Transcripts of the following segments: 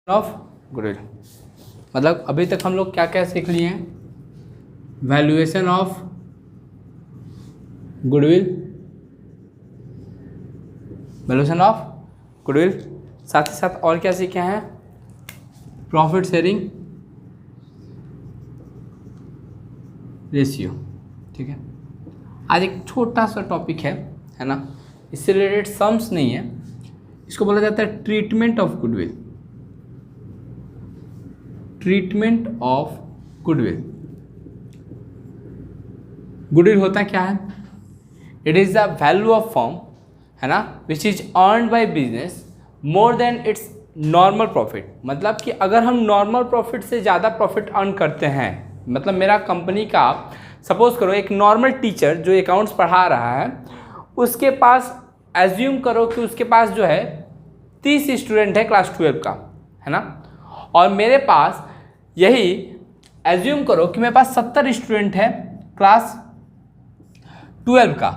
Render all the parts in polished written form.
Of goodwill, मतलब अभी तक हम लोग क्या क्या सीख लिए हैं? Valuation of goodwill, valuation of goodwill, साथ ही साथ और क्या सीखे हैं? Profit sharing ratio. ठीक है, आज एक छोटा सा टॉपिक है ना, इससे रिलेटेड सम्स नहीं है, इसको बोला जाता है treatment of goodwill. Treatment of goodwill, goodwill होता क्या है? It is the value of firm, है ना, which is earned by business more than it's normal profit. मतलब कि अगर हम नॉर्मल प्रॉफिट से ज़्यादा प्रॉफिट अर्न करते हैं, मतलब मेरा कंपनी का सपोज करो एक नॉर्मल टीचर जो अकाउंट्स पढ़ा रहा है, उसके पास एज्यूम करो कि उसके पास जो है 30 स्टूडेंट है क्लास 12 का, है ना, और मेरे पास यही एज्यूम करो कि मेरे पास 70 स्टूडेंट है क्लास 12 का,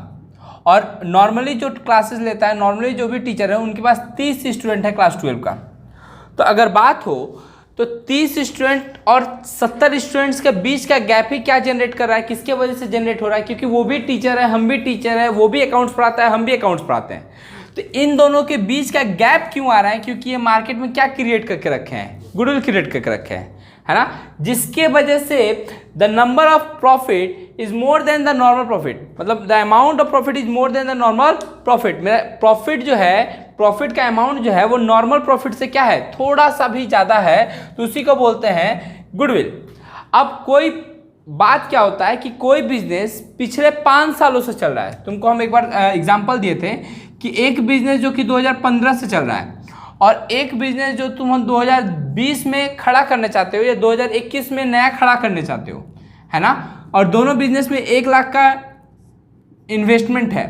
और नॉर्मली जो क्लासेस लेता है, नॉर्मली जो भी टीचर है उनके पास 30 स्टूडेंट है क्लास 12 का। तो अगर बात हो तो 30 स्टूडेंट और 70 स्टूडेंट्स के बीच का गैप ही क्या जनरेट कर रहा है, किसके वजह से जनरेट हो रहा है? क्योंकि वो भी टीचर है, हम भी टीचर है, वो भी अकाउंट्स पढ़ाता है, हम भी अकाउंट्स पढ़ाते हैं। तो इन दोनों के बीच का गैप क्यों आ रहा है? क्योंकि ये मार्केट में क्या क्रिएट करके रखे हैं? गुडविल क्रिएट करके रखे हैं, है ना, जिसके वजह से the number of profit is more than the normal profit, मतलब the amount of profit is more than the normal profit. मेरा प्रॉफिट जो है, प्रॉफिट का अमाउंट जो है वो नॉर्मल प्रॉफिट से क्या है, थोड़ा सा भी ज़्यादा है, तो उसी को बोलते हैं गुडविल। अब कोई बात क्या होता है कि कोई बिजनेस पिछले 5 सालों से चल रहा है, तुमको हम एक बार एग्जांपल दिए थे कि एक बिजनेस जो कि 2015 से चल रहा है और एक बिजनेस जो तुम 2020 में खड़ा करना चाहते हो या 2021 में नया खड़ा करने चाहते हो, है ना, और दोनों बिजनेस में 1 लाख का इन्वेस्टमेंट है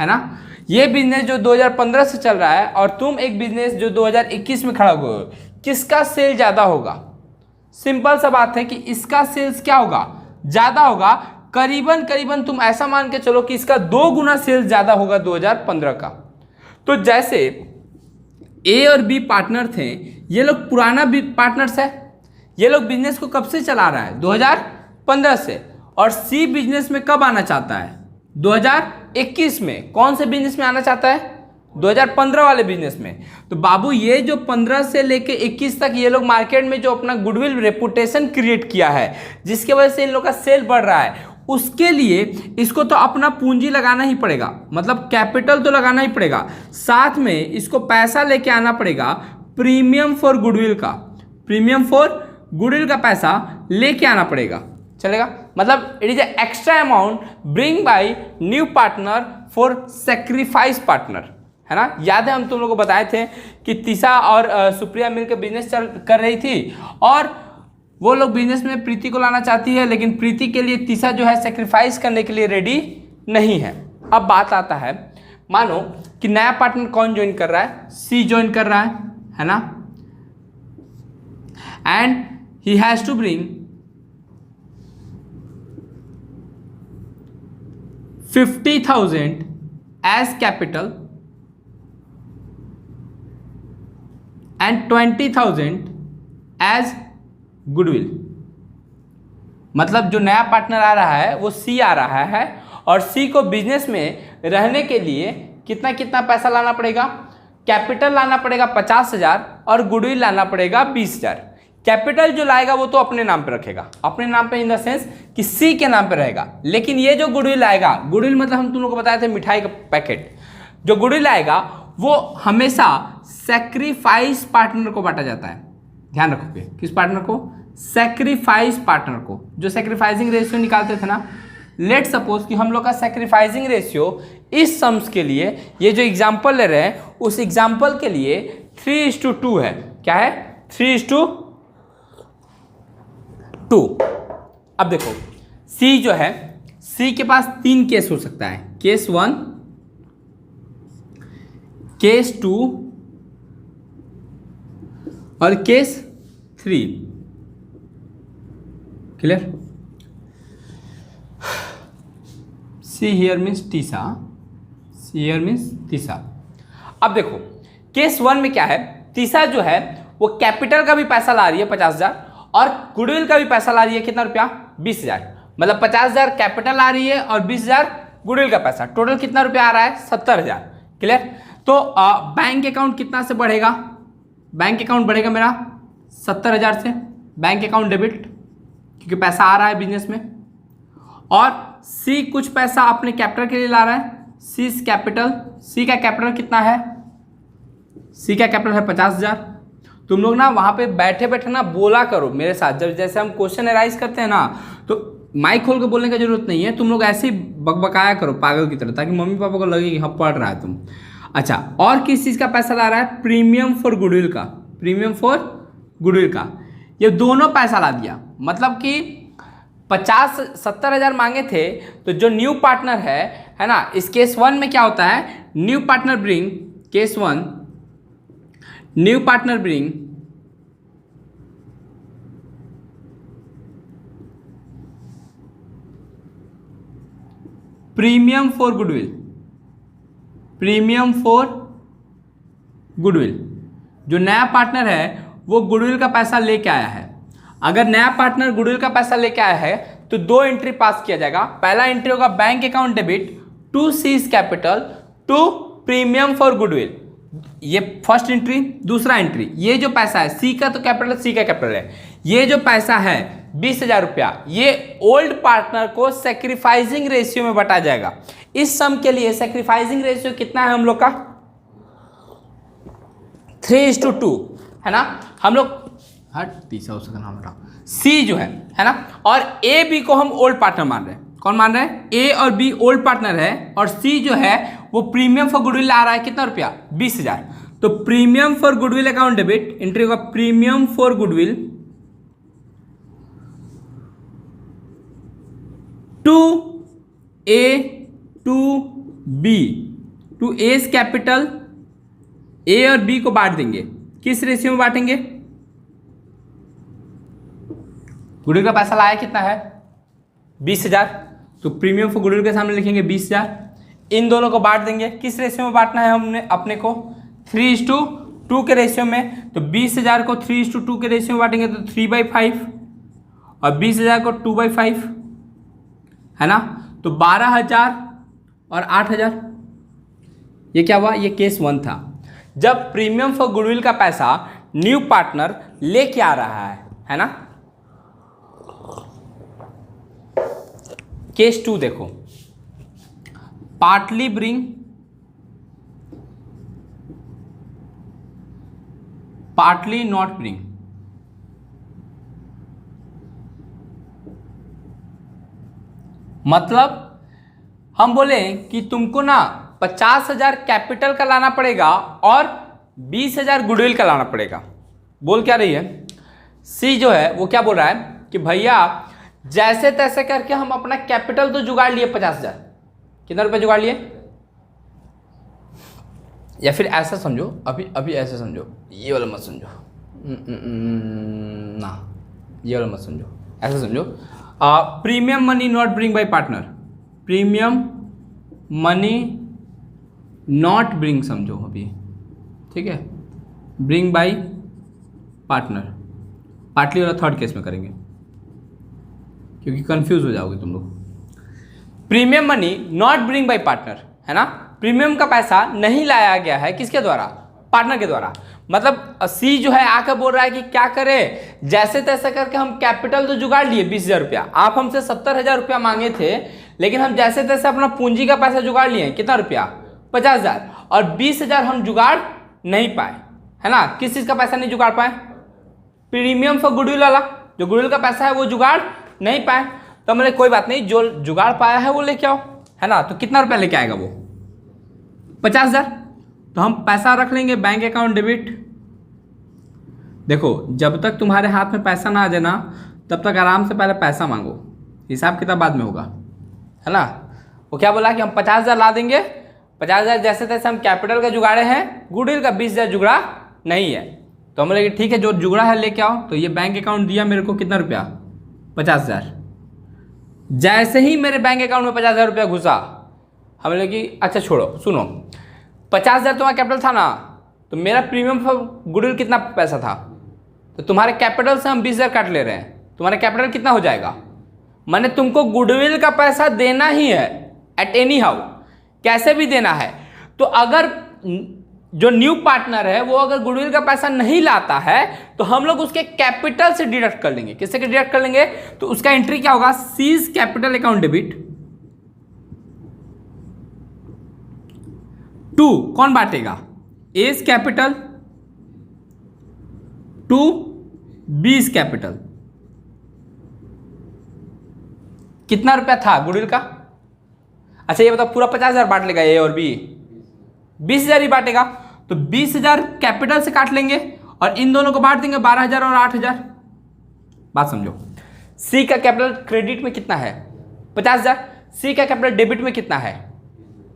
ना। ये बिजनेस जो 2015 से चल रहा है और तुम एक बिजनेस जो 2021 में खड़ा हुए हो, किसका सेल ज़्यादा होगा? सिंपल सा बात है कि इसका सेल्स क्या होगा, ज़्यादा होगा। करीबन तुम ऐसा मान के चलो कि इसका 2 गुना सेल्स ज़्यादा होगा 2015 का। तो जैसे ए और बी पार्टनर थे, ये लोग पुराना पार्टनर्स है, ये लोग बिजनेस को कब से चला रहा है? 2015 से। और सी बिजनेस में कब आना चाहता है? 2021 में। कौन से बिजनेस में आना चाहता है? 2015 वाले बिजनेस में। तो बाबू ये जो 15 से लेके 21 तक ये लोग मार्केट में जो अपना गुडविल रेपुटेशन क्रिएट किया है, जिसके वजह से इन लोग का सेल बढ़ रहा है, उसके लिए इसको तो अपना पूंजी लगाना ही पड़ेगा, मतलब कैपिटल तो लगाना ही पड़ेगा, साथ में इसको पैसा लेके आना पड़ेगा प्रीमियम फॉर गुडविल का, प्रीमियम फॉर गुडविल का पैसा लेके आना पड़ेगा, चलेगा। मतलब it is a extra amount bring by new partner for sacrifice partner, है ना। याद है हम तुम लोगों को बताए थे कि तीसा और सुप्रिया मिलकर बिजनेस कर रही थी और वो लोग बिजनेस में प्रीति को लाना चाहती है, लेकिन प्रीति के लिए तीसा जो है सेक्रीफाइस करने के लिए रेडी नहीं है। अब बात आता है, मानो कि नया पार्टनर कौन ज्वाइन कर रहा है? सी ज्वाइन कर रहा है ना, and he has to bring 50,000 as capital and 20,000 as goodwill. मतलब जो नया पार्टनर आ रहा है वो सी आ रहा है और सी को बिजनेस में रहने के लिए कितना कितना पैसा लाना पड़ेगा? कैपिटल लाना पड़ेगा 50,000 और गुडविल लाना पड़ेगा 20,000। कैपिटल जो लाएगा वो तो अपने नाम पे रखेगा, अपने नाम पे इन द सेंस कि सी के नाम पे रहेगा, लेकिन ये जो गुडविल आएगा, गुडविल मतलब हम तुम लोग को बताए थे मिठाई का पैकेट, जो गुडविल आएगा वो हमेशा सेक्रीफाइस पार्टनर को बांटा जाता है। ध्यान रखोगे, किस पार्टनर को? सेक्रीफाइस पार्टनर को, जो सेक्रीफाइसिंग रेशियो निकालते थे ना। लेट सपोज कि हम लोग का सेक्रीफाइसिंग रेशियो इस सम्स के लिए, ये जो एग्जांपल ले रहे हैं उस एग्जांपल के लिए 3:2 है। क्या है? 3:2। अब देखो सी जो है, सी के पास 3 केस हो सकता है, केस 1, केस 2 और case 3। Clear? C here means तीसा, सी हियर मीन्स तीसा। अब देखो केस 1 में क्या है, तीसा जो है वो कैपिटल का भी पैसा ला रही है 50,000 और गुडविल का भी पैसा ला रही है कितना रुपया, 20,000। मतलब 50,000 कैपिटल आ रही है और 20,000 गुडविल का पैसा, टोटल कितना रुपया आ रहा है, 70,000। क्लियर। तो बैंक अकाउंट कितना से बढ़ेगा, बैंक अकाउंट बढ़ेगा मेरा 70,000 से, बैंक अकाउंट डेबिट, क्योंकि पैसा आ रहा है बिजनेस में। और सी कुछ पैसा अपने कैपिटल के लिए ला रहा है, सी कैपिटल, सी का कैपिटल कितना है, सी का कैपिटल है 50,000। तुम लोग ना वहाँ पे बैठे बैठे ना बोला करो मेरे साथ, जब जैसे हम क्वेश्चन एराइज करते हैं ना, तो माइक खोल के बोलने की जरूरत नहीं है, तुम लोग ऐसे ही बकबकाया करो पागल की तरह, ताकि मम्मी पापा को लगे कि हाँ पढ़ रहा है तुम। अच्छा, और किस चीज़ का पैसा ला रहा है, प्रीमियम फॉर गुडविल का, प्रीमियम फॉर गुडविल का, ये दोनों पैसा ला दिया। मतलब कि 70,000 मांगे थे, तो जो न्यू पार्टनर है ना, इस केस 1 में क्या होता है, new partner bring, case 1 new partner bring premium for goodwill, premium for goodwill. जो नया पार्टनर है वो गुडविल का पैसा लेके आया है। अगर नया पार्टनर गुडविल का पैसा लेके आया है तो 2 एंट्री पास किया जाएगा। पहला एंट्री होगा bank account debit to C's capital to premium for goodwill, ये फर्स्ट एंट्री। दूसरा एंट्री, ये जो पैसा है सी का, तो कैपिटल सी का कैपिटल है, ये जो पैसा है 20,000 रुपया, ये ओल्ड पार्टनर को सेक्रीफाइसिंग रेशियो में बटा जाएगा। इस सम के लिए सेक्रीफाइसिंग रेशियो कितना है हम लोग का, 3:2 है ना। हम लोग तीसरा उसका नाम रहा सी जो है ना, और ए बी को हम ओल्ड पार्टनर मान रहे हैं। कौन मान रहे हैं, ए और बी ओल्ड पार्टनर है, और सी जो है वो प्रीमियम फॉर गुडविल आ रहा है कितना रुपया, 20,000। तो premium for goodwill account debit, entry होगा premium for goodwill to A to B, to A's capital, A और बी को बांट देंगे, किस रेशियो में बांटेंगे, गुडविल का पैसा लाया कितना है 20,000, तो प्रीमियम फॉर गुडविल के सामने लिखेंगे 20,000। इन दोनों को बांट देंगे, किस रेशियो में बांटना है हमने अपने को, 3:2 के रेशियो में। तो 20,000 को 3:2 के रेशियो में बांटेंगे तो 3/5, और 20,000 को 2/5 है ना, तो 12,000 और 8,000। ये क्या हुआ, ये केस 1 था, जब प्रीमियम फॉर गुडविल का पैसा न्यू पार्टनर लेके आ रहा है ना। केस 2 देखो, partly bring, partly not bring. मतलब हम बोले कि तुमको ना 50,000 कैपिटल का लाना पड़ेगा और 20,000 गुडविल का लाना पड़ेगा। बोल क्या रही है सी जो है वो क्या बोल रहा है कि भैया जैसे तैसे करके हम अपना कैपिटल तो जुगाड़ लिए 50,000, कितना रुपए जुगाड़ लिए, या फिर ऐसा समझो, अभी ऐसा समझो, ये वाला मत समझो ना, ये वाला मत समझो, ऐसा समझो, premium money not bring bye partner, premium money not bring समझो अभी, ठीक है, ब्रिंग बाय पार्टनर, पार्टली वाला थर्ड केस में करेंगे क्योंकि कंफ्यूज हो जाओगे तुम लोग। Premium money not bring bye partner है ना, प्रीमियम का पैसा नहीं लाया गया है किसके द्वारा, पार्टनर के द्वारा। मतलब सी जो है आकर बोल रहा है कि क्या करें, जैसे तैसे करके हम कैपिटल तो जुगाड़ लिए 20,000 रुपया, आप हमसे 70,000 रुपया मांगे थे, लेकिन हम जैसे तैसे अपना पूंजी का पैसा जुगाड़ लिए, कितना रुपया 50,000, और 20,000 हम जुगाड़ नहीं पाए है ना। किस चीज़ का पैसा नहीं जुगाड़ पाए, प्रीमियम फॉर गुडविल वाला, जो गुडविल का पैसा है वो जुगाड़ नहीं पाए। तो हमने कोई बात नहीं, जो जुगाड़ पाया है वो लेके आओ है ना। तो कितना रुपया लेके आएगा वो 50,000, तो हम पैसा रख लेंगे बैंक अकाउंट डेबिट। देखो जब तक तुम्हारे हाथ में पैसा ना आ जाए ना, तब तक आराम से पहले पैसा मांगो, हिसाब किताब बाद में होगा है ना। वो क्या बोला कि हम 50,000 ला देंगे, 50,000 जैसे तैसे हम कैपिटल का जुगाड़े हैं, गुडविल का 20,000 जुगड़ा नहीं है। तो हम बोले ठीक है जो जुगड़ा है लेके आओ। तो ये बैंक अकाउंट दिया मेरे को कितना रुपया 50,000। जैसे ही मेरे बैंक अकाउंट में 50,000 रुपया घुसा, हम लोग कि अच्छा छोड़ो सुनो, 50,000 तुम्हारा कैपिटल था ना, तो मेरा प्रीमियम फॉर गुडविल कितना पैसा था तो तुम्हारे कैपिटल से हम 20,000 काट ले रहे हैं, तुम्हारा कैपिटल कितना हो जाएगा? मैंने तुमको गुडविल का पैसा देना ही है एट एनी हाउ, कैसे भी देना है। तो अगर जो न्यू पार्टनर है वो अगर गुडविल का पैसा नहीं लाता है तो हम लोग उसके कैपिटल से डिडक्ट कर लेंगे। किससे डिडक्ट कर लेंगे? तो उसका एंट्री क्या होगा? C's capital account debit to, कौन बांटेगा? A's capital to B's capital. कितना रुपया था गुडविल का? अच्छा ये बताओ, पूरा 50,000 बांट लेगा ए और बी? 20,000 ही बांटेगा। तो 20,000 कैपिटल से काट लेंगे और इन दोनों को बांट देंगे 12,000 और 8,000। बात समझो, सी का कैपिटल क्रेडिट में कितना है? 50,000। सी का कैपिटल डेबिट में कितना है?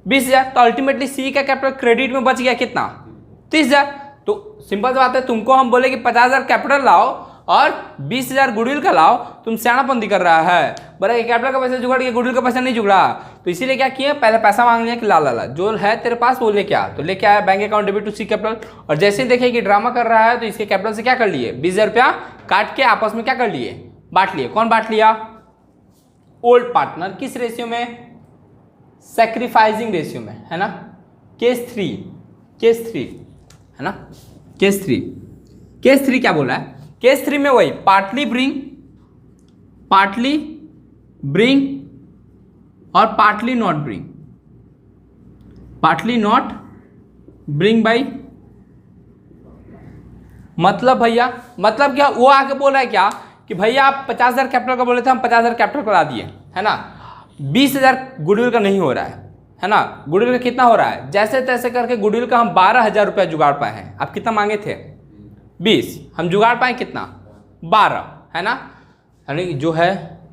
20,000। तो अल्टीमेटली सी का कैपिटल क्रेडिट में बच गया कितना? 30,000। तो सिंपल सी बात है, तुमको हम बोले कि 50,000 कैपिटल लाओ और 20,000 गुडविल का लाओ, तुम सियानापंती कर रहा है। बोला कैपिटल का पैसा जुगाड़ के गुडविल का पैसा नहीं जुड़ा, तो इसीलिए क्या किया, पहले पैसा मांग लिया कि ला ला ला, जो है तेरे पास वो लेके आ। तो लेके आया bank account debit to C capital, और जैसे ही देखे कि ड्रामा कर रहा है तो इसके कैपिटल से क्या कर लिए, 20,000 रुपया काट के आपस में क्या कर लिए, बांट लिए। कौन बांट लिया? Old partner. किस रेशियो में? सैक्रिफाइसिंग रेशियो में, है ना। केस थ्री है ना, केस थ्री क्या बोला है? केस 3 में वही पार्टली ब्रिंग और पार्टली नॉट ब्रिंग बाई, मतलब भैया, मतलब क्या वो आके बोल रहा है क्या कि भैया आप 50,000 कैपिटल का बोले थे, हम 50,000 कैपिटल को ला दिए, है ना। 20,000 गुडविल का नहीं हो रहा है ना। गुडविल का कितना हो रहा है? जैसे तैसे करके गुडविल का हम 12,000 रुपया जुगाड़ पाए हैं। आप कितना मांगे थे? 20। हम जुगाड़ पाए कितना? 12, है ना। यानी जो है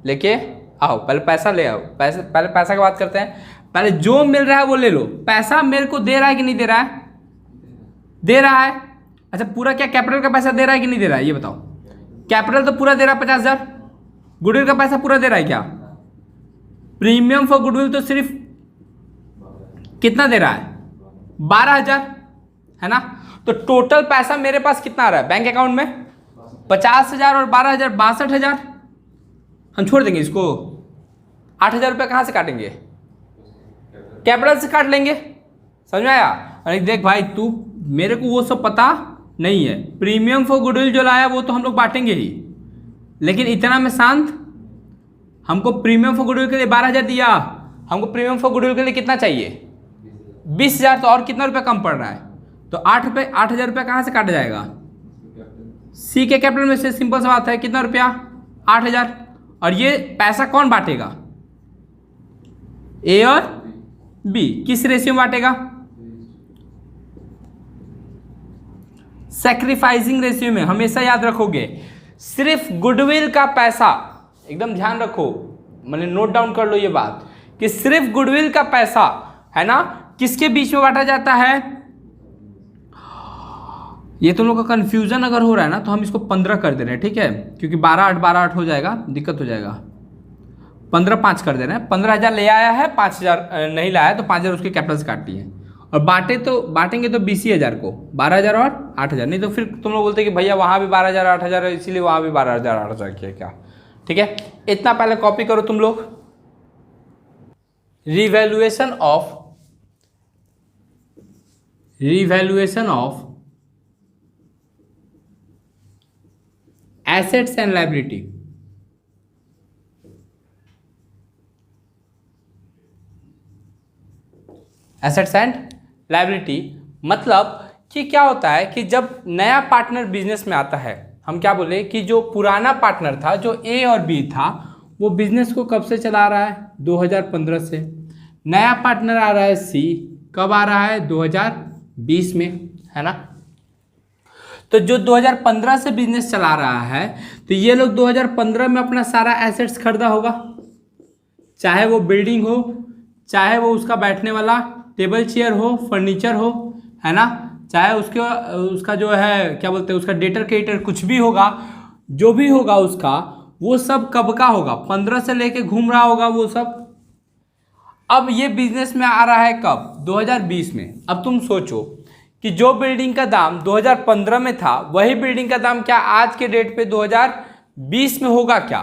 लेके आओ, पहले पैसा ले आओ। पहले पैसा की बात करते हैं। पहले जो मिल रहा है वो ले लो। पैसा मेरे को दे रहा है कि नहीं दे रहा है? दे रहा है। अच्छा पूरा क्या कैपिटल का पैसा दे रहा है कि नहीं दे रहा है, ये बताओ। कैपिटल तो पूरा दे रहा है 50,000। गुडविल का पैसा पूरा दे रहा है क्या? प्रीमियम फॉर गुडविल तो सिर्फ कितना दे रहा है? 12,000, है ना। तो टोटल पैसा मेरे पास कितना आ रहा है बैंक अकाउंट में? 50,000 और 12,000 62,000। हम छोड़ देंगे इसको। 8,000 रुपये कहाँ से काटेंगे? कैपिटल से काट लेंगे। समझ में आया? अरे देख भाई, तू मेरे को वो सब पता नहीं है। प्रीमियम फॉर गुडविल जो लाया वो तो हम लोग बांटेंगे ही, लेकिन इतना में शांत। हमको प्रीमियम फॉर गुडविल के लिए 12,000 दिया, हमको प्रीमियम फॉर गुडविल के लिए कितना चाहिए? 20,000। तो और कितना रुपया कम पड़ रहा है? तो 8,000 रुपया कहाँ से काटा जाएगा? सी के कैपिटल में से। सिंपल सा बात है, कितना रुपया? 8,000। और ये पैसा कौन बांटेगा? ए और बी। किस रेशियो में बांटेगा? सैक्रिफाइसिंग रेशियो में। हमेशा याद रखोगे, सिर्फ गुडविल का पैसा, एकदम ध्यान रखो, मैंने नोट डाउन कर लो ये बात, कि सिर्फ गुडविल का पैसा, है ना, किसके बीच में बांटा जाता है? ये तुम लोग का कंफ्यूजन अगर हो रहा है ना तो हम इसको 15 कर दे रहे हैं, ठीक है, क्योंकि 12,8 हो जाएगा, दिक्कत हो जाएगा। 15,5 कर दे रहे हैं। 15,000 ले आया है, 5,000 नहीं लाया तो 5,000 उसके कैपिटल से काट लिए। और बांटेंगे तो 20,000 को, 12,000 और 8,000। नहीं तो फिर तुम लोग बोलते कि भैया वहाँ भी 12,000 8,000 है, इसीलिए वहाँ भी 12,000 8,000 किया क्या। ठीक है, इतना पहले कॉपी करो तुम लोग। Revaluation of assets and liability. Assets and liability मतलब कि क्या होता है कि जब नया पार्टनर बिजनेस में आता है, हम क्या बोले कि जो पुराना पार्टनर था, जो ए और बी था, वो बिजनेस को कब से चला रहा है? 2015 से। नया पार्टनर आ रहा है सी, कब आ रहा है? 2020 में, है ना। तो जो 2015 से बिजनेस चला रहा है, तो ये लोग 2015 में अपना सारा एसेट्स खरीदा होगा, चाहे वो बिल्डिंग हो, चाहे वो उसका बैठने वाला टेबल चेयर हो, फर्नीचर हो, है ना, चाहे उसका जो है क्या बोलते हैं, उसका डेटर क्रेडिटर कुछ भी होगा, जो भी होगा उसका, वो सब कब का होगा? 15 से लेके घूम रहा होगा वो सब। अब ये बिजनेस में आ रहा है कब? 2020 में। अब तुम सोचो कि जो बिल्डिंग का दाम 2015 में था वही बिल्डिंग का दाम क्या आज के डेट पे 2020 में होगा क्या?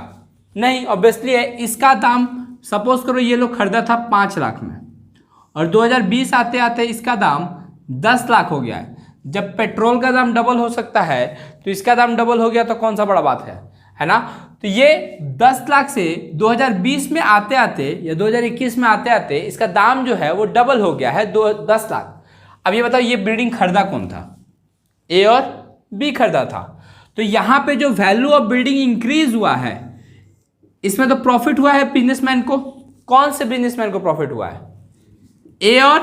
नहीं, ऑब्वियसली है। इसका दाम सपोज करो ये लोग खरीदा था 5 लाख में और 2020 आते आते इसका दाम 10 लाख हो गया है। जब पेट्रोल का दाम डबल हो सकता है तो इसका दाम डबल हो गया तो कौन सा बड़ा बात है ना? तो ये 10 लाख से 2020 में आते आते या 2021 में आते आते इसका दाम जो है वो डबल हो गया है 10 लाख। अब ये बताओ ये बिल्डिंग खरीदा कौन था? ए और बी खरीदा था। तो यहाँ पे जो वैल्यू ऑफ बिल्डिंग इंक्रीज हुआ है इसमें तो प्रॉफिट हुआ है बिजनेसमैन को। कौन से बिजनेसमैन को प्रॉफिट हुआ है? ए और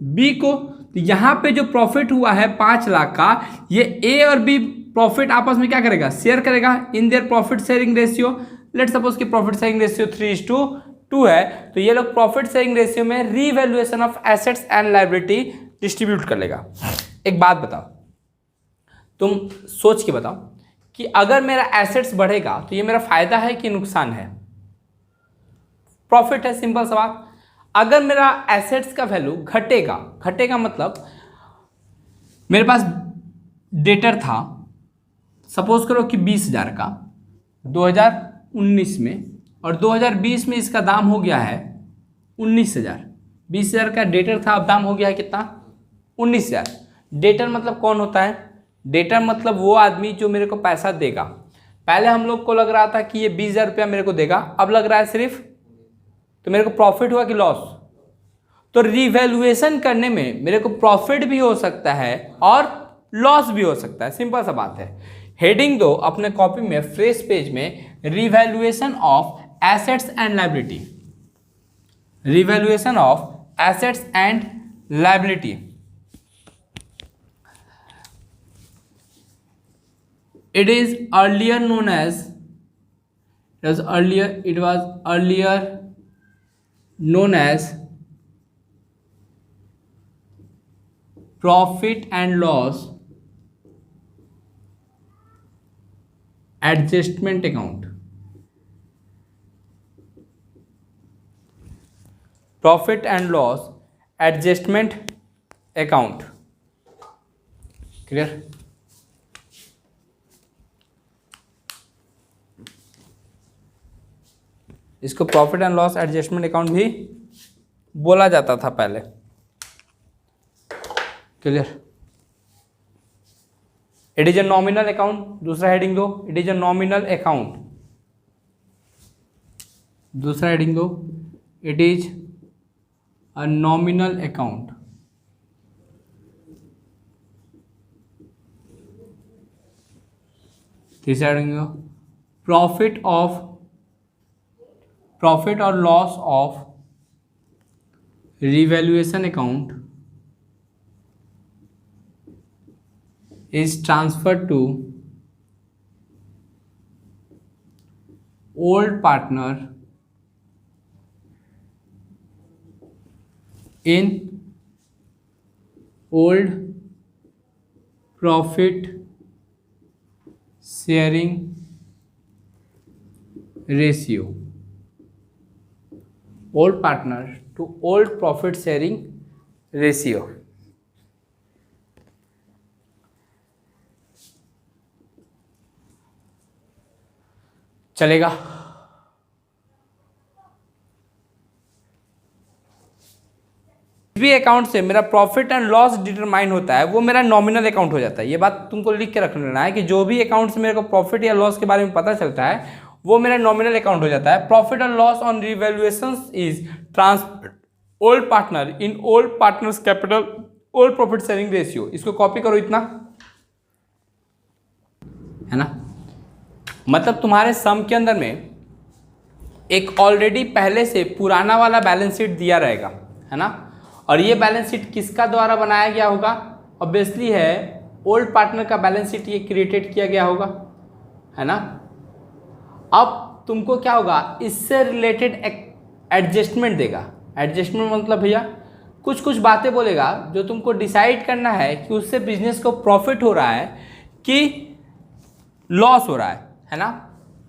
बी को। तो यहाँ पे जो प्रॉफिट हुआ है 5 लाख का, ये ए और बी प्रॉफिट आपस में क्या करेगा? शेयर करेगा in their profit sharing ratio. Let suppose कि प्रॉफिट शेयरिंग रेशियो 3:2 है, तो ये लोग प्रॉफिट शेयरिंग रेशियो में revaluation of assets and liability distribute कर लेगा। एक बात बताओ, तुम सोच के बताओ कि अगर मेरा एसेट्स बढ़ेगा तो ये मेरा फायदा है कि नुकसान है? प्रॉफिट है, सिंपल सा बात। अगर मेरा एसेट्स का वैल्यू घटेगा, घटेगा मतलब मेरे पास डेटर था सपोज करो कि 20,000 का 2019 में और 2020 में इसका दाम हो गया है 19,000। 20,000 का डेटर था, अब दाम हो गया है कितना? 19,000। डेटर मतलब कौन होता है? डेटर मतलब वो आदमी जो मेरे को पैसा देगा। पहले हम लोग को लग रहा था कि ये 20,000 रुपया मेरे को देगा, अब लग रहा है सिर्फ, तो मेरे को प्रॉफिट हुआ कि लॉस? तो रिवैल्यूएशन करने में मेरे को प्रॉफिट भी हो सकता है और लॉस भी हो सकता है, सिंपल सा बात है। हेडिंग दो अपने कॉपी में फ्रेश पेज में, revaluation of assets and liability. Revaluation of assets and liability. It is earlier known as, it was earlier known as profit and loss adjustment account. Profit and loss adjustment account. Clear? इसको profit and loss adjustment account भी बोला जाता था पहले। Clear? It is a nominal account. दूसरा heading दो, it is a nominal account. दूसरा heading दो, it is a nominal account. तीसरा हेडिंग दो, प्रॉफिट और loss of revaluation account is transferred to old partner in old profit sharing ratio. Old partner to old profit sharing ratio. चलेगा? भी account से मेरा profit and loss determine होता है वो मेरा नॉमिनल अकाउंट हो जाता है। ये बात तुमको लिख के रख लेना है कि जो भी अकाउंट से मेरे को प्रॉफिट या लॉस के बारे में पता चलता है वो मेरा नॉमिनल अकाउंट हो जाता है। Profit and loss on revaluations is transferred old partner in old partners capital old profit sharing ratio. इसको कॉपी करो, इतना है ना। मतलब तुम्हारे सम के अंदर में एक ऑलरेडी पहले से पुराना वाला बैलेंस शीट दिया रहेगा, है ना। और ये बैलेंस शीट किसका द्वारा बनाया गया होगा? ऑब्वियसली है ओल्ड पार्टनर का बैलेंस शीट ये क्रिएटेड किया गया होगा, है ना। अब तुमको क्या होगा, इससे रिलेटेड एडजस्टमेंट देगा। एडजस्टमेंट मतलब भैया कुछ कुछ बातें बोलेगा जो तुमको डिसाइड करना है कि उससे बिजनेस को प्रॉफिट हो रहा है कि लॉस हो रहा है ना।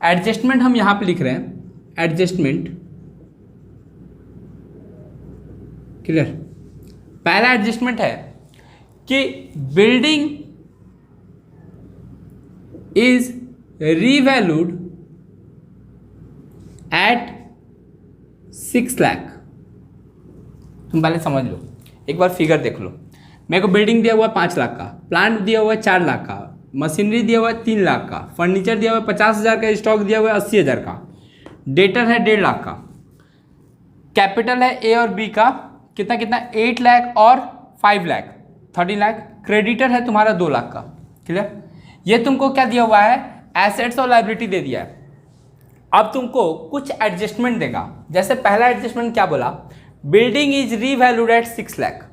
एडजस्टमेंट हम यहाँ पे लिख रहे हैं, एडजस्टमेंट। क्लियर? पहला एडजस्टमेंट है कि building is revalued at 6 lakh. तुम पहले समझ लो, एक बार फिगर देख लो। मेरे को बिल्डिंग दिया हुआ है 5 लाख का, प्लांट दिया हुआ है 4 लाख का, मशीनरी दिया हुआ है 3 लाख का, फर्नीचर दिया हुआ है 50,000 का, स्टॉक दिया हुआ है 80,000 का, डेटर है 1.5 लाख का, कैपिटल है ए और बी का कितना कितना 8 लाख और 5 लाख 13 लाख, क्रेडिटर है तुम्हारा 2 लाख का। क्लियर? ये तुमको क्या दिया हुआ है, एसेट्स और लायबिलिटी दे दिया है। अब तुमको कुछ एडजस्टमेंट देगा। जैसे पहला एडजस्टमेंट क्या बोला, building is revalued at 6 lakh.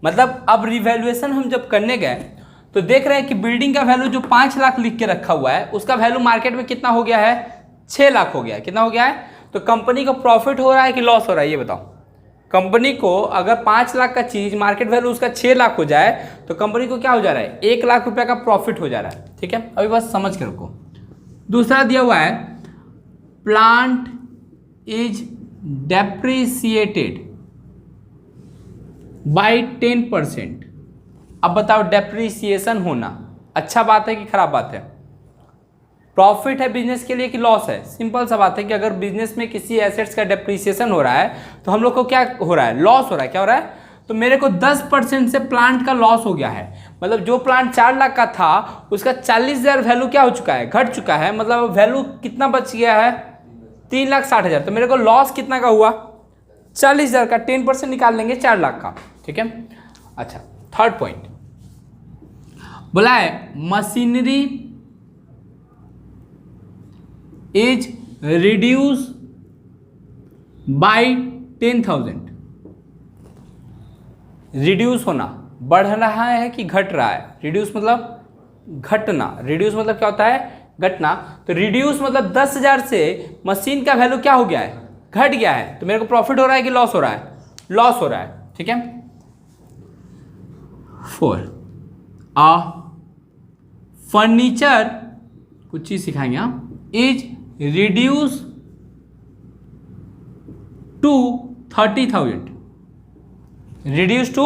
मतलब अब रिवैल्यूएशन हम जब करने गए तो देख रहे हैं कि बिल्डिंग का वैल्यू जो 5 लाख लिख के रखा हुआ है उसका वैल्यू मार्केट में कितना हो गया है, 6 लाख हो गया है। कितना हो गया है? तो कंपनी को प्रॉफिट हो रहा है कि लॉस हो रहा है, ये बताओ। कंपनी को अगर 5 लाख का चीज मार्केट वैल्यू उसका 6 लाख हो जाए तो कंपनी को क्या हो जा रहा है, 1 लाख रुपए का प्रॉफिट हो जा रहा है। ठीक है, अभी बस समझ के रखो। दूसरा दिया हुआ है प्लांट इज डेप्रिसिएटेड बाई 10%। अब बताओ, डेप्रिसिएशन होना अच्छा बात है कि खराब बात है? प्रॉफिट है बिजनेस के लिए कि लॉस है? सिंपल सा बात है कि अगर बिजनेस में किसी एसेट्स का डेप्रिसिएशन हो रहा है तो हम लोग को क्या हो रहा है, लॉस हो रहा है। क्या हो रहा है? तो मेरे को 10% से प्लांट का लॉस हो गया है। मतलब जो प्लांट 4 लाख का था उसका 40,000 वैल्यू क्या हो चुका है, घट चुका है। मतलब वैल्यू कितना बच गया है, 3,60,000। तो मेरे को लॉस कितना का हुआ, 40,000 का। 10% निकाल लेंगे 4 लाख का। ठीक है, अच्छा। थर्ड पॉइंट बोला है machinery is reduce by 10,000। Reduce होना, बढ़ रहा है कि घट रहा है? रिड्यूस मतलब घटना, रिड्यूस मतलब क्या होता है, घटना। तो रिड्यूस मतलब 10,000 से मशीन का वैल्यू क्या हो गया है, घट गया है। तो मेरे को प्रॉफिट हो रहा है कि लॉस हो रहा है, लॉस हो रहा है। ठीक है। 4 फर्नीचर, कुछ चीज सिखाएंगे हम, is reduce to 30,000। Reduce to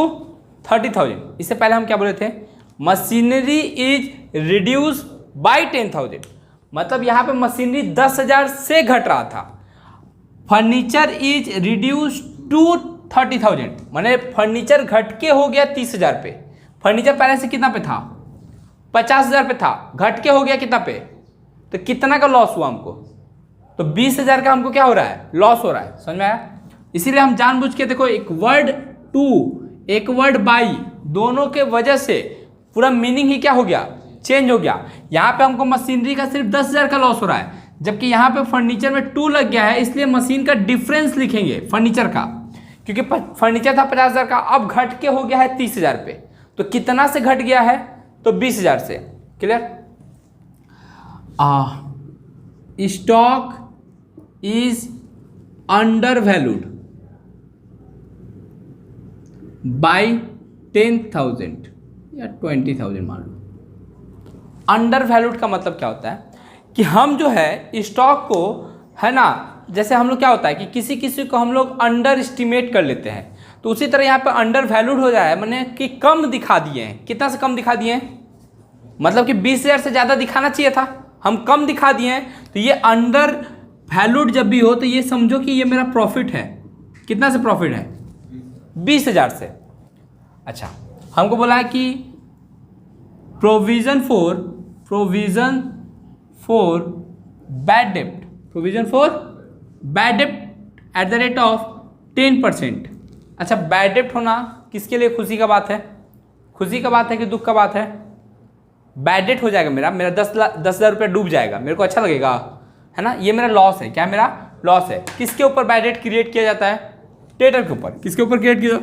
30,000। इससे पहले हम क्या बोले थे, मशीनरी इज रिड्यूस बाय 10,000। मतलब यहां पे मशीनरी 10,000 से घट रहा था। फर्नीचर इज रिड्यूस टू 30,000, माने फर्नीचर घट के हो गया 30,000 पे। फर्नीचर पहले से कितना पे था, 50,000 पे था, घट के हो गया कितना पे, तो कितना का लॉस हुआ हमको, तो 20,000 का हमको क्या हो रहा है, लॉस हो रहा है। समझ में आया? इसीलिए हम जानबूझ के देखो, एक वर्ड टू एक वर्ड बाई, दोनों के वजह से पूरा मीनिंग ही क्या हो गया, चेंज हो गया। यहाँ पे हमको मशीनरी का सिर्फ 10,000 का लॉस हो रहा है, जबकि यहाँ पे फर्नीचर में 2 लग गया है, इसलिए मशीन का डिफरेंस लिखेंगे फर्नीचर का, क्योंकि फर्नीचर था 50,000 का, अब घट के हो गया है 30,000 पे। तो कितना से घट गया है, तो 20,000 से। Clear? Stock is under valued by 10,000 या 20,000 मान लो। अंडर वैल्यूड का मतलब क्या होता है कि हम जो है स्टॉक को, है ना, जैसे हम लोग क्या होता है कि किसी किसी को हम लोग अंडर एस्टिमेट कर लेते हैं, तो उसी तरह यहाँ पे अंडर वैल्यूड हो जाए, मैंने कि कम दिखा दिए हैं। कितना से कम दिखा दिए हैं, मतलब कि 20,000 से ज़्यादा दिखाना चाहिए था, हम कम दिखा दिए हैं। तो ये अंडर वैल्यूड जब भी हो तो ये समझो कि ये मेरा प्रॉफिट है। कितना से प्रॉफिट है, 20,000 से। अच्छा, हमको बोला है कि provision for bad dept, provision for bad dept at the rate of 10%। अच्छा, बैड डेप्ट होना किसके लिए खुशी का बात है, खुशी का बात है कि दुख का बात है? बैड डेट हो जाएगा मेरा 10,000 रुपये डूब जाएगा, मेरे को अच्छा लगेगा, है ना, ये मेरा लॉस है। क्या मेरा लॉस है? किसके ऊपर बैड डेट क्रिएट किया जाता है, डेटर के ऊपर। किसके ऊपर क्रिएट किया,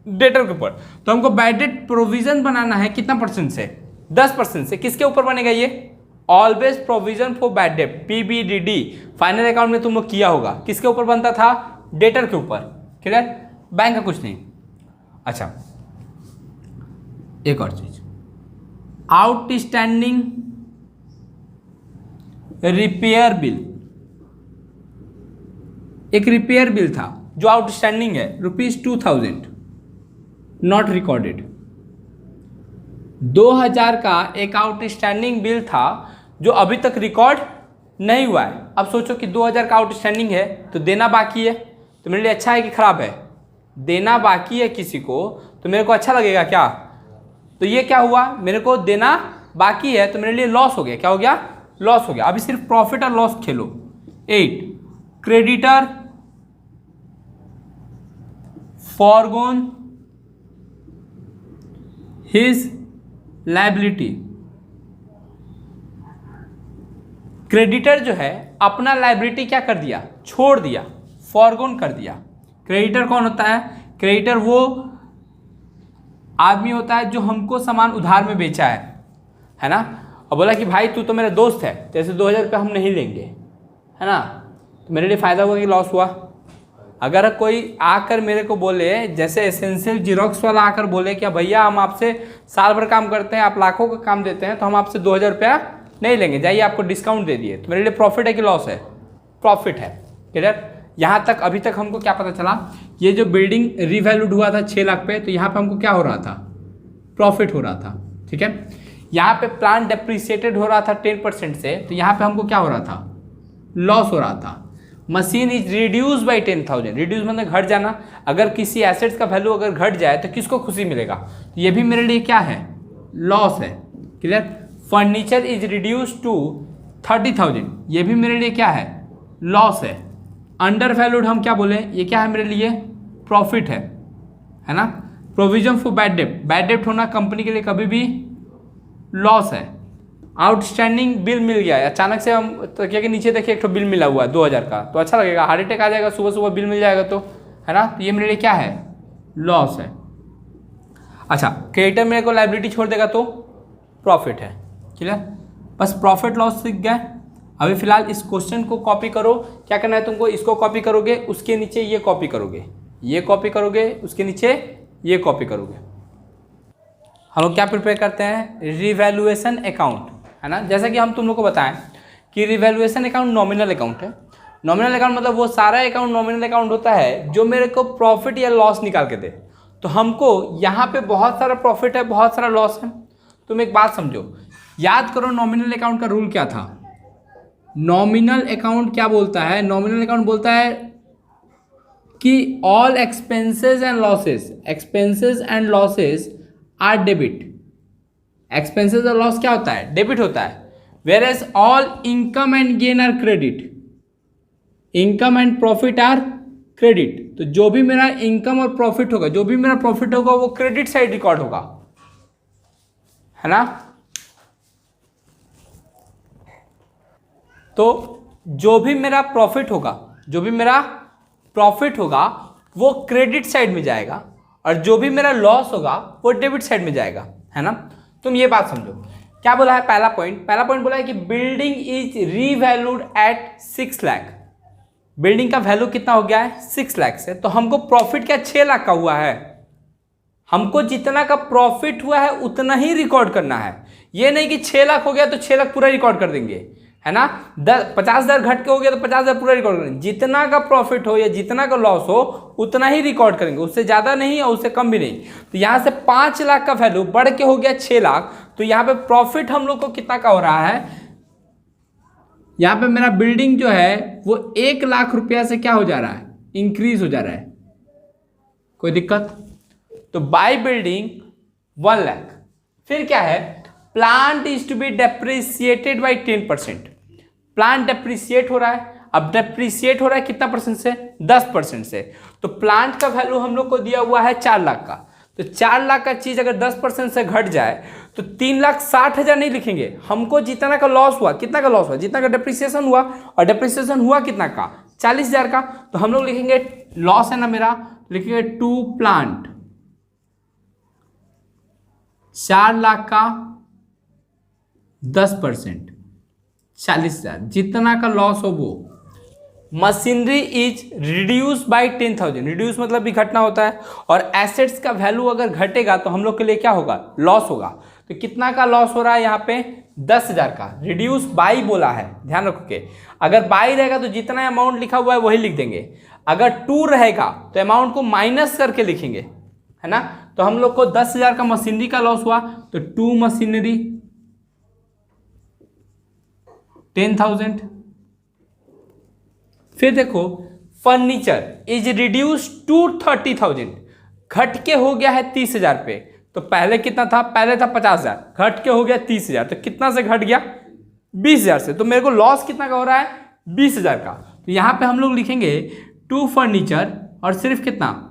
डेटर के ऊपर। तो हमको बैड डेट प्रोविजन बनाना है कितना परसेंट से, 10% से। किसके ऊपर बनेगा ये, always provision for bad debt, PBDD final account में तुम लोग किया होगा, किसके ऊपर बनता था, डेटर के ऊपर। क्लियर? बैंक का कुछ नहीं। अच्छा, एक और चीज, आउटस्टैंडिंग रिपेयर बिल। एक रिपेयर बिल था जो आउटस्टैंडिंग है, ₹2,000 नॉट रिकॉर्डेड। 2000 का एक आउटस्टैंडिंग बिल था जो अभी तक रिकॉर्ड नहीं हुआ है। अब सोचो कि 2000 का आउटस्टैंडिंग है तो देना बाकी है, तो मेरे लिए अच्छा है कि खराब है? देना बाकी है किसी को तो मेरे को अच्छा लगेगा क्या? तो ये क्या हुआ, मेरे को देना बाकी है तो मेरे लिए लॉस हो गया। क्या हो गया? लॉस हो गया। अभी सिर्फ प्रॉफिट और लॉस खेलो। 8 creditor forgone his liability. Creditor जो है अपना लायबिलिटी क्या कर दिया? छोड़ दिया, फॉरगोन कर दिया। क्रेडिटर कौन होता है? क्रेडिटर वो आदमी होता है जो हमको सामान उधार में बेचा है ना, और बोला कि भाई तू तो मेरा दोस्त है, जैसे 2000 रुपये हम नहीं लेंगे, है ना, तो मेरे लिए फ़ायदा हुआ कि लॉस हुआ? अगर कोई आकर मेरे को बोले, जैसे एसेंशियल जीरोक्स वाला आकर बोले कि भैया हम आपसे साल भर काम करते हैं, आप लाखों का काम देते हैं, तो हम आपसे 2000 रुपया नहीं लेंगे, जाइए आपको डिस्काउंट दे दिए, तो मेरे लिए प्रॉफिट है कि लॉस है? प्रॉफिट है। क्लियर? यहाँ तक अभी तक हमको क्या पता चला? ये जो बिल्डिंग रिवैल्यूड हुआ था 6 लाख पे, तो यहाँ पे हमको क्या हो रहा था? प्रॉफिट हो रहा था। ठीक है। यहाँ पे प्लांट डेप्रिसिएटेड हो रहा था 10% से, तो यहाँ पे हमको क्या हो रहा था? लॉस हो रहा था। Machine is reduce by 10,000, reduce मतलब घट जाना। अगर किसी एसेट्स का वैल्यू अगर घट जाए तो किसको खुशी मिलेगा? तो ये भी मेरे लिए क्या है? लॉस है। Clear? Furniture is reduce to 30,000, ये भी मेरे लिए क्या है? लॉस है। अंडर वैल्यूड हम क्या बोले? ये क्या है मेरे लिए? प्रॉफिट है ना। Provision for bad dept, bad डेप्ट होना कंपनी के लिए कभी भी लॉस है। आउटस्टैंडिंग बिल मिल गया है, अचानक से हम तकिया के नीचे देखिए एक तो बिल मिला हुआ है 2000 का, तो अच्छा लगेगा, हार्ट अटैक आ जाएगा, सुबह सुबह बिल मिल जाएगा तो, है ना, तो ये मेरे लिए क्या है? लॉस है। अच्छा, क्रेडिटर मेरे को लायबिलिटी छोड़ देगा तो प्रॉफिट है। क्लियर? बस प्रॉफिट लॉस सीख गए। अभी फिलहाल इस क्वेश्चन को कॉपी करो। क्या करना है तुमको? इसको कॉपी करोगे, उसके नीचे ये कॉपी करोगे, ये कॉपी करोगे, उसके नीचे ये कॉपी करोगे। हम लोग क्या प्रिपेयर करते हैं? रिवैल्यूएशन अकाउंट, है ना। जैसा कि हम तुम लोग को बताएं कि रिवैल्यूएशन अकाउंट नॉमिनल अकाउंट है। नॉमिनल अकाउंट मतलब वो सारा अकाउंट नॉमिनल अकाउंट होता है जो मेरे को प्रॉफिट या लॉस निकाल के दे। तो हमको यहाँ पे बहुत सारा प्रॉफिट है, बहुत सारा लॉस है। तुम एक बात समझो, याद करो नॉमिनल अकाउंट का रूल क्या था? नॉमिनल अकाउंट क्या बोलता है? नॉमिनल अकाउंट बोलता है कि all expenses and losses are debit. Expenses और लॉस क्या होता है? डेबिट होता है। Whereas all income and gain are credit, income and profit are credit. तो जो भी मेरा इनकम और प्रॉफिट होगा, वो क्रेडिट साइड रिकॉर्ड होगा, है ना। तो जो भी मेरा प्रॉफिट होगा वो क्रेडिट साइड में जाएगा, और जो भी मेरा लॉस होगा वो डेबिट साइड में जाएगा, है ना। तुम ये बात समझो। क्या बोला है? पहला पॉइंट बोला है कि building is revalued at 6 lakh. Building का वैल्यू कितना हो गया है? 6 लाख से। तो हमको प्रॉफिट क्या 6 लाख का हुआ है? हमको जितना का प्रॉफिट हुआ है उतना ही रिकॉर्ड करना है। ये नहीं कि 6 लाख हो गया तो 6 लाख पूरा रिकॉर्ड कर देंगे, है ना। 50,000 घट के हो गया तो 50,000 पूरा रिकॉर्ड करेंगे। जितना का प्रॉफिट हो या जितना का लॉस हो उतना ही रिकॉर्ड करेंगे, उससे ज़्यादा नहीं और उससे कम भी नहीं। तो यहाँ से 5 लाख का वैल्यू बढ़ के हो गया 6 लाख, तो यहाँ पे प्रॉफिट हम लोग को कितना का हो रहा है? यहाँ पे मेरा बिल्डिंग जो है वो 1 लाख रुपया से क्या हो जा रहा है? इंक्रीज हो जा रहा है। कोई दिक्कत? तो बाय बिल्डिंग 1 लाख। फिर क्या है? Plant is to be depreciated by 10%। Plant depreciate हो रहा है। अब डेप्रिसिएट हो रहा है कितना परसेंट से? 10% से। तो प्लांट का वैल्यू हम लोग को दिया हुआ है 4 लाख का। तो 4 लाख का चीज अगर 10% से घट जाए तो 3,60,000 नहीं लिखेंगे। हमको जितना का लॉस हुआ, कितना का लॉस हुआ? जितना का डेप्रिसिएशन हुआ, और डेप्रिसिएशन हुआ कितना का? 40,000 का। तो हम लोग लिखेंगे, लॉस है ना मेरा, लिखेंगे टू प्लांट 4 लाख का 10%, 40,000। जितना का लॉस हो वो। Machinery is reduce by 10,000। Reduce मतलब भी घटना होता है, और एसेट्स का वैल्यू अगर घटेगा तो हम लोग के लिए क्या होगा? लॉस होगा। तो कितना का लॉस हो रहा है यहाँ पे? 10,000 का। रिड्यूस बाई बोला है, ध्यान रखोगे। अगर बाई रहेगा तो जितना अमाउंट लिखा हुआ है वही लिख देंगे। अगर 2 रहेगा तो अमाउंट को माइनस करके लिखेंगे, है ना। तो हम लोग को 10,000 का मशीनरी का लॉस हुआ, तो 2 मशीनरी 10,000। फिर देखो फर्नीचर इज रिड्यूस टू 30,000, घट के हो गया है 30,000 पे। तो पहले कितना था, पहले था 50,000, घट के हो गया 30,000, तो कितना से घट गया 20,000 से। तो मेरे को लॉस कितना का हो रहा है 20,000 का। तो यहां पे हम लोग लिखेंगे 2 फर्नीचर और सिर्फ कितना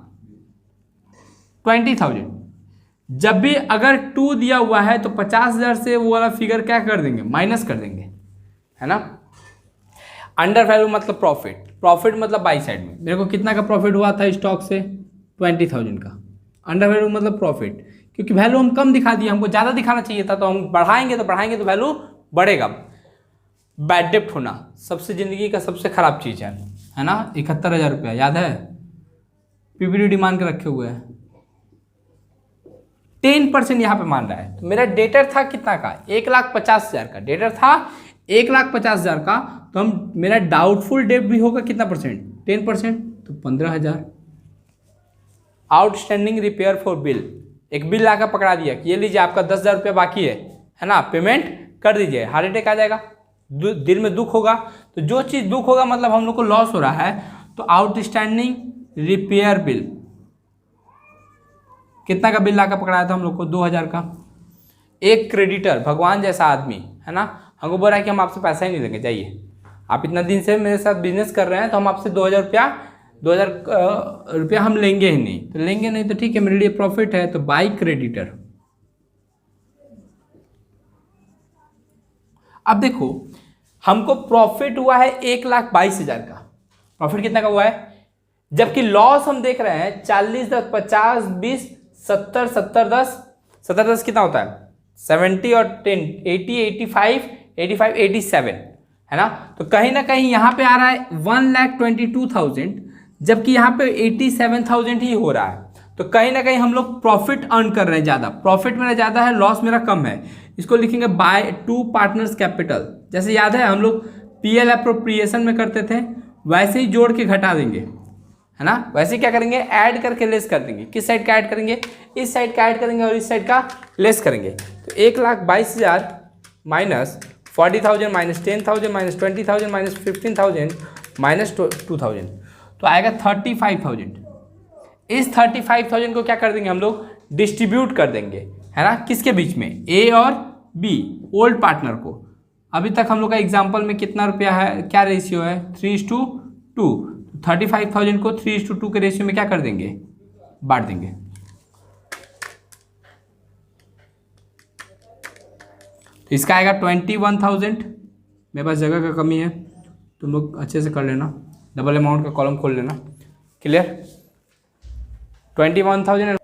20,000। जब भी अगर 2 दिया हुआ है तो 50,000 से वो वाला फिगर क्या कर देंगे, माइनस कर देंगे, है ना। अंडर वैल्यू मतलब प्रॉफिट, प्रॉफिट मतलब बाई साइड में मेरे को कितना का प्रॉफिट हुआ था स्टॉक से 20,000 का। अंडर वैल्यू मतलब प्रॉफिट, क्योंकि वैल्यू हम कम दिखा दिए, हमको ज़्यादा दिखाना चाहिए था, तो हम बढ़ाएंगे तो वैल्यू बढ़ेगा। बैड डेप्ट होना सबसे ज़िंदगी का सबसे खराब चीज़ है ना। 71,000 रुपया याद है, पीपीटी डिमांड के रखे हुए हैं, 10% यहाँ पे मान रहा है। तो मेरा डेटर था कितना का 1,50,000 का, डेटर था 1,50,000 का। तो हम मेरा डाउटफुल डेट भी होगा कितना परसेंट 10%, तो 15,000। आउटस्टैंडिंग रिपेयर फॉर बिल, एक बिल लाकर पकड़ा दिया कि ये लीजिए आपका 10,000 रुपया बाकी है ना, पेमेंट कर दीजिए, हार्ट अटैक आ जाएगा, दिल में दुख होगा। तो जो चीज़ दुख होगा मतलब हम लोग को लॉस हो रहा है, तो आउटस्टैंडिंग रिपेयर बिल, कितना का बिल लाकर पकड़ाया था हम लोग को 2,000 का। एक क्रेडिटर भगवान जैसा आदमी है ना, हमको बोल रहा है कि हम आपसे पैसा ही नहीं देंगे, जाइए आप इतना दिन से मेरे साथ बिजनेस कर रहे हैं, तो हम आपसे 2,000 रुपया हम लेंगे ही नहीं। तो लेंगे नहीं तो ठीक है, मेरे लिए प्रॉफिट है, तो बाई क्रेडिटर। अब देखो हमको प्रॉफिट हुआ है 1,22,000 का, प्रॉफिट कितना का हुआ है, जबकि लॉस हम देख रहे हैं 40, 10, 50, 20, 70, 70, 10, 70, 10 कितना होता है 70 और 10 80, 85, 85, 87 है ना। तो कहीं ना कहीं यहाँ पे आ रहा है 1,22,000, जबकि यहाँ पे 87,000 ही हो रहा है। तो कहीं ना कहीं हम लोग प्रॉफिट अर्न कर रहे हैं ज़्यादा, प्रॉफिट मेरा ज़्यादा है, लॉस मेरा कम है। इसको लिखेंगे बाय 2 पार्टनर्स कैपिटल। जैसे याद है हम लोग पीएल अप्रोप्रिएशन में करते थे, वैसे ही जोड़ के घटा देंगे, है ना। वैसे क्या करेंगे, ऐड करके लेस कर देंगे। किस साइड का ऐड करेंगे, इस साइड का ऐड करेंगे और इस साइड का लेस करेंगे। तो 1,22,000 minus 40,000 minus 10,000 minus 20,000 minus 15,000 minus 2,000, तो आएगा 35,000। इस 35,000 को क्या कर देंगे हम लोग, डिस्ट्रीब्यूट कर देंगे, है ना, किसके बीच में, ए और बी, ओल्ड पार्टनर को। अभी तक हम लोग का एग्जाम्पल में कितना रुपया है, क्या रेशियो है 3:2। 35,000 को 3:2 के रेशियो में क्या कर देंगे, बांट देंगे। तो इसका आएगा 21,000। मेरे पास जगह का कमी है, तुम लोग अच्छे से कर लेना, डबल अमाउंट का कॉलम खोल लेना, क्लियर। 21,000